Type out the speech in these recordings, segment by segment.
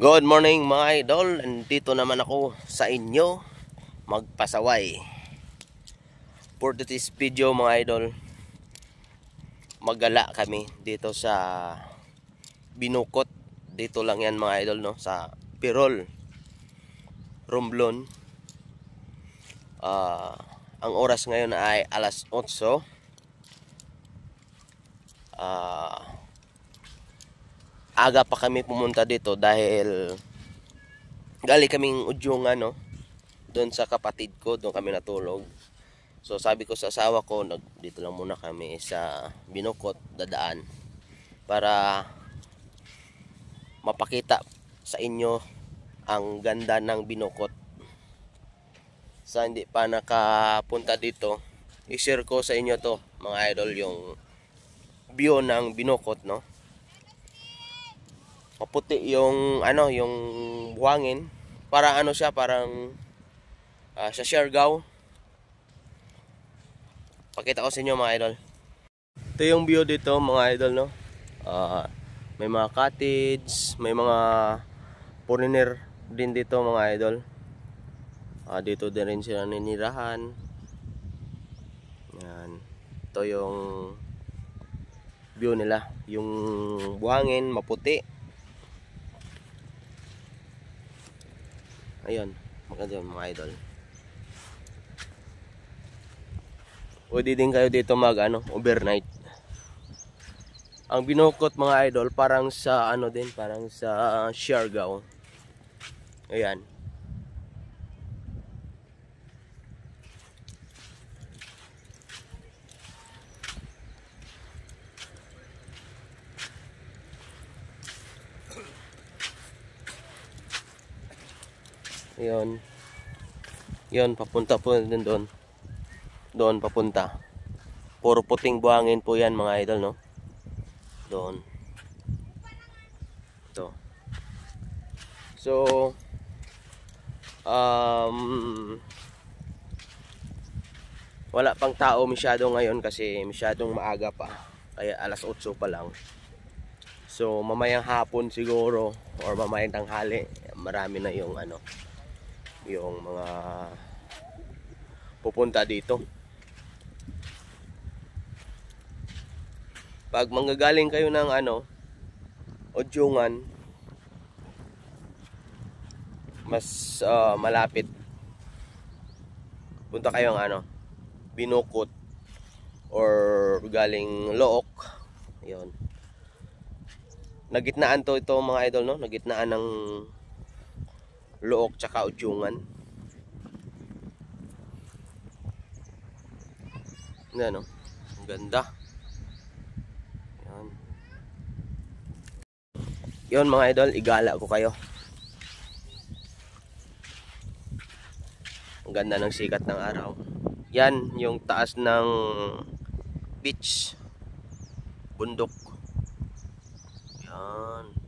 Good morning mga idol, nandito naman ako sa inyo magpasaway. For this video mga idol, maggala kami dito sa Binukot. Dito lang yan mga idol, no? Sa Pirol, Romblon. Ang oras ngayon ay alas 8. Aga pa kami pumunta dito dahil gali kaming udyungan, no? Doon sa kapatid ko, doon kami natulog. So sabi ko sa asawa ko, dito lang muna kami sa Binukot, dadaan para mapakita sa inyo ang ganda ng Binukot. Sa hindi pa nakapunta dito, i-share ko sa inyo to mga idol, yung view ng Binukot, no? Maputi yung yung buhangin. Para siya, parang sa Siargao. Pakita ko sa inyo mga idol. Ito yung view dito mga idol, no? May mga cottage, may mga foreigner din dito mga idol. Dito din rin sila ninirahan. Yan. Ito yung view nila. Yung buhangin maputi. Ayun, maganda yung mga idol. Pwede din kayo dito overnight. Ang Binukot mga idol, parang sa parang sa Siargao. Ayan. Yun, papunta po din doon. Doon papunta. Puro puting buhangin po yan mga idol, no? Doon. Ito. So, wala pang tao masyado ngayon kasi masyadong maaga pa. Kaya alas 8 pa lang. So, mamayang hapon siguro or mamayang tanghali, marami na yung yung mga pupunta dito. Pag manggagaling kayo ng Udyungan, mas malapit. Punta kayong Binukot or galing Look. Ayun. Nagitnaan ito mga idol, no? Nagitnaan ng Look tsaka Udyungan. Yan, no? Ang ganda. Yan. Yun mga idol, igala ko kayo. Ang ganda ng sikat ng araw. Yan yung taas ng beach, bundok. Yan.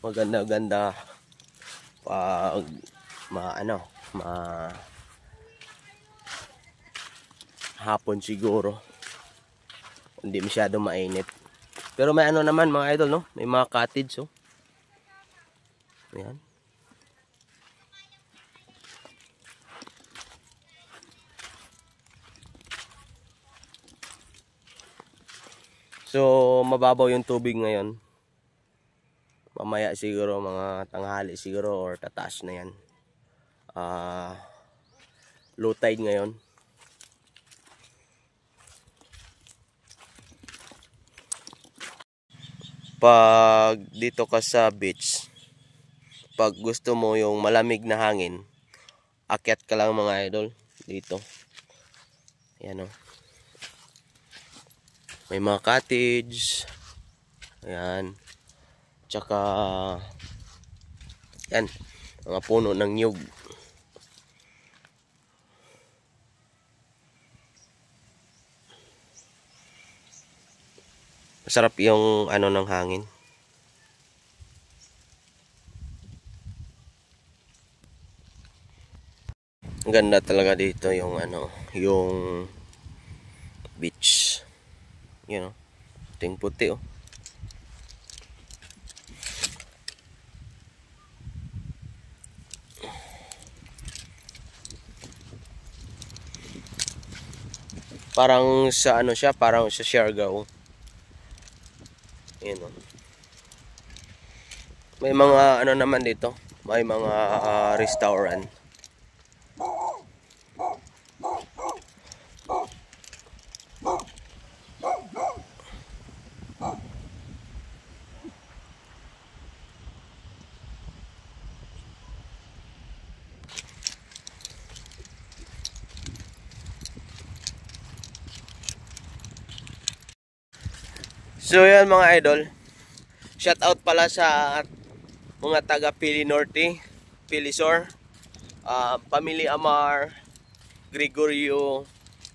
Maganda-ganda pag hapon siguro. Hindi masyado mainit. Pero may naman mga idol, no? May mga cottage, oh. Ayan. So, mababaw yung tubig ngayon. Mamaya siguro mga tanghali siguro or tataas na yan. Low tide ngayon. Pag dito ka sa beach, pag gusto mo yung malamig na hangin, akyat ka lang mga idol dito. Ayan, oh. May mga cottage. Ayan. Tsaka yan, mga puno ng niyog. Masarap yung ng hangin. Ang ganda talaga dito yung ano, yung beach. You know, ting puti oh. Parang sa ano siya, parang sa Siargao. Yun oh. May mga ano naman dito, may mga restaurant. So yan mga idol, shout out pala sa mga taga Pili Norte, Pilisor, Pamilya Amar, Gregorio,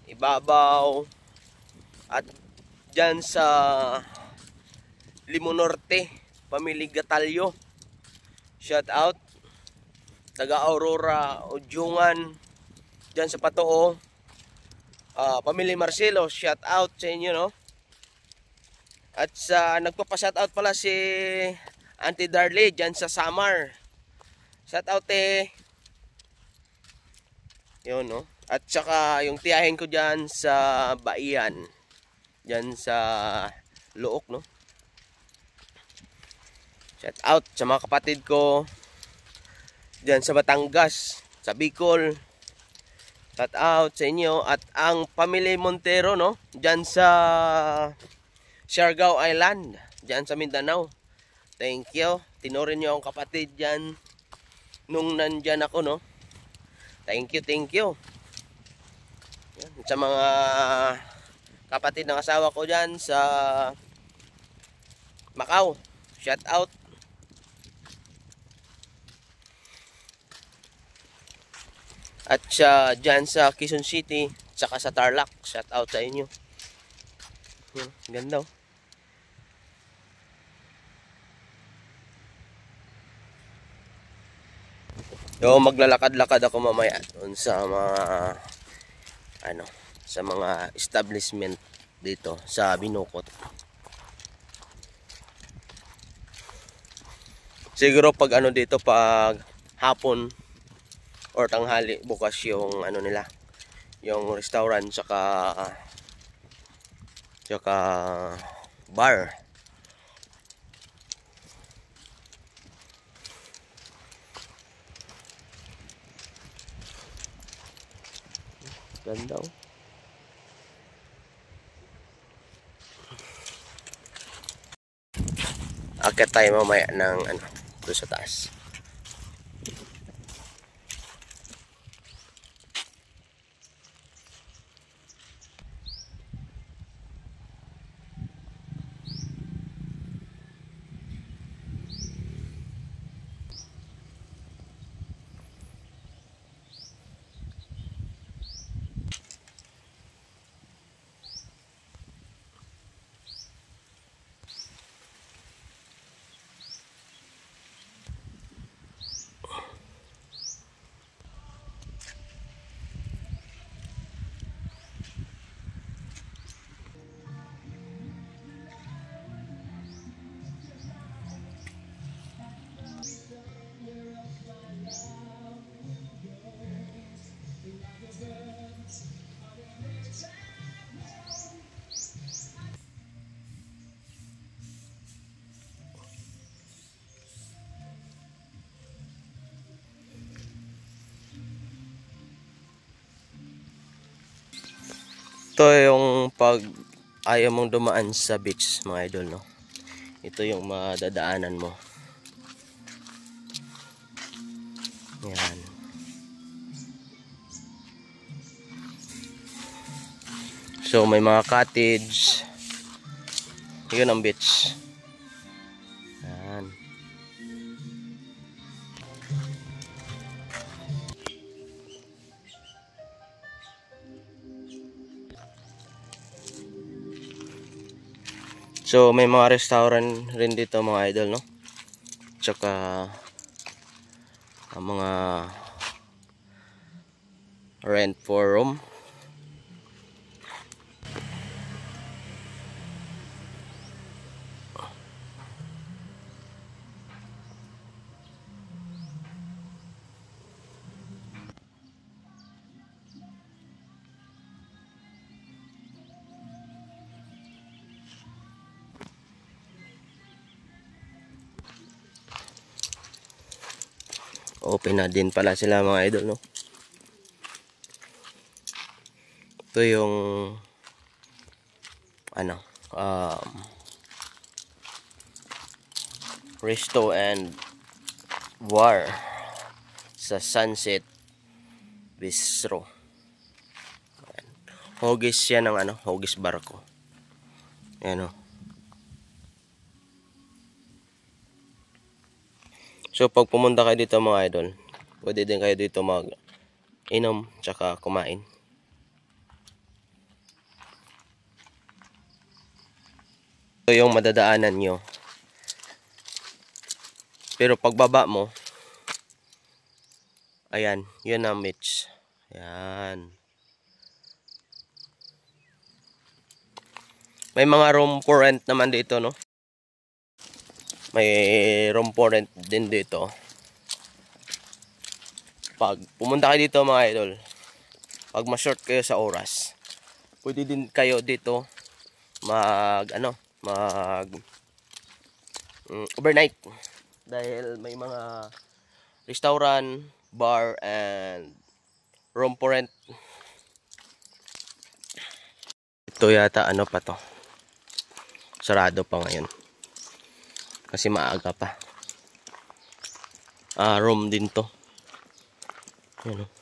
Ibabaw, at dyan sa Limo Norte, Pamilya Gatalyo. Shout out. Taga Aurora, Udyungan, dyan sa Patoo. Pamilya Marcelo, shout out sa inyo, no? At sa nagpapa-shout out pala si Auntie Darley dyan sa Samar. Shout out yun, no? At saka yung tiyahin ko dyan sa Baian, dyan sa Luok, no? Shout out sa mga kapatid ko dyan sa Batangas, sa Bicol. Shout out sa inyo. At ang pamilya Montero, no? Dyan sa Siargao Island, dyan sa Mindanao. Thank you. Tinurin nyo ang kapatid dyan nung nandyan ako, no? Thank you, thank you. Yan. Sa mga kapatid ng asawa ko dyan sa Macau, shout out. At dyan sa Quezon City, saka sa Tarlac, shout out sa inyo. Ganda oh. So maglalakad-lakad ako mamaya doon sa mga ano, sa mga establishment dito sa Binukot. Siguro pag ano dito, pag hapon or tanghali, bukas yung ano nila, yung restaurant saka bar. Ganda oh. Akit tayo mamaya ng ano, doon sa taas. Ito yung pag ayaw mong dumaan sa beach mga idol, no? Ito yung madadaanan mo. Yan. So may mga cottage. Yun ang beach. Yan. So may mga restaurant rin dito mga idol, no? Tsaka ang mga Rent for room. Open na din pala sila mga idol, no? Ito yung ano, resto and bar sa Sunset Bistro. Ayan. Hugis siya ng ano, hugis barko. Ayan, o. So pag pumunta kayo dito mga idol, pwede din kayo dito mag inom tsaka kumain. Ito yung madadaanan nyo. Pero pagbaba mo, ayan, yun ang beach. Ayan. May mga room for rent naman dito, no? May room for rent din dito. Pag pumunta kayo dito mga idol, pag ma-short kayo sa oras, pwede din kayo dito mag overnight. Dahil may mga restaurant, bar, and room for rent. Ito yata ano pa to, sarado pa ngayon kasi maaga pa. Room din to. Yan, o.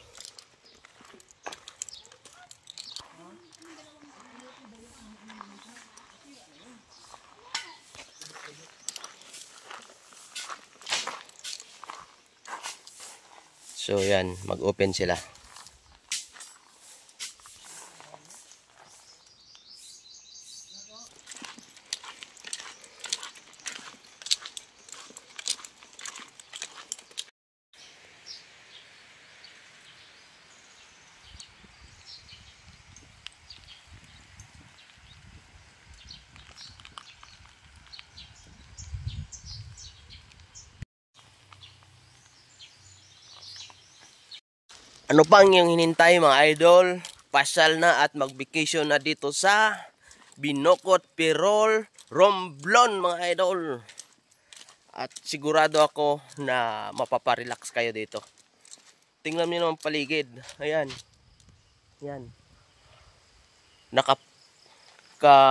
So yan, mag-open sila. Ano pang yung hinintay mga idol? Pasyal na at mag-vacation na dito sa Binokot, Pirol, Romblon mga idol. At sigurado ako na mapaparelax kayo dito. Tingnan niyo naman paligid. Ayan. Yan. Naka-press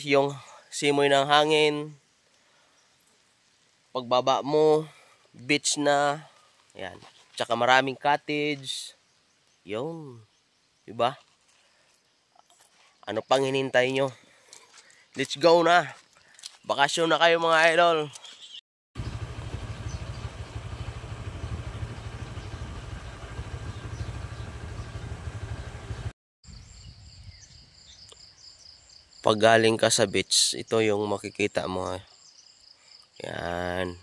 yung simoy ng hangin. Pagbaba mo, beach na. Ayan. Tsaka maraming cottage. Yun. Diba? Ano pang hinintay nyo? Let's go na. Bakasyon na kayo mga idol. Pag galing ka sa beach, ito yung makikita mo. Yan.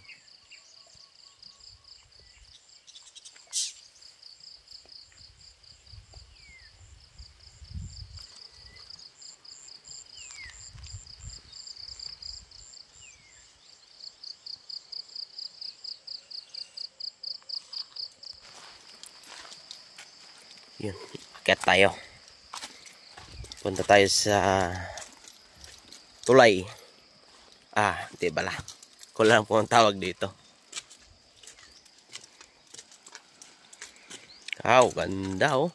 Yun, akyat tayo. Punta tayo sa tulay. Hindi bala. Kulang po ang tawag dito. Ganda, oh.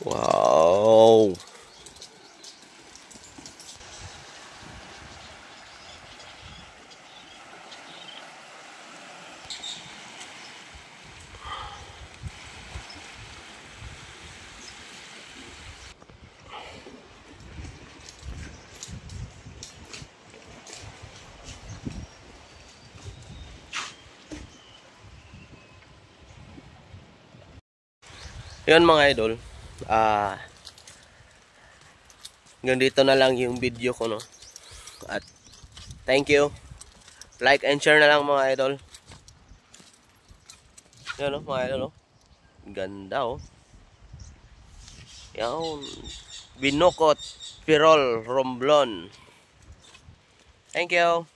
Wow. Yun mga idol. Hanggang dito na lang yung video ko, no. At thank you. Like and share na lang mga idol. Yan, no, mga idol, no. Ganda, oh. Yan. Binukot Pirol Romblon. Thank you.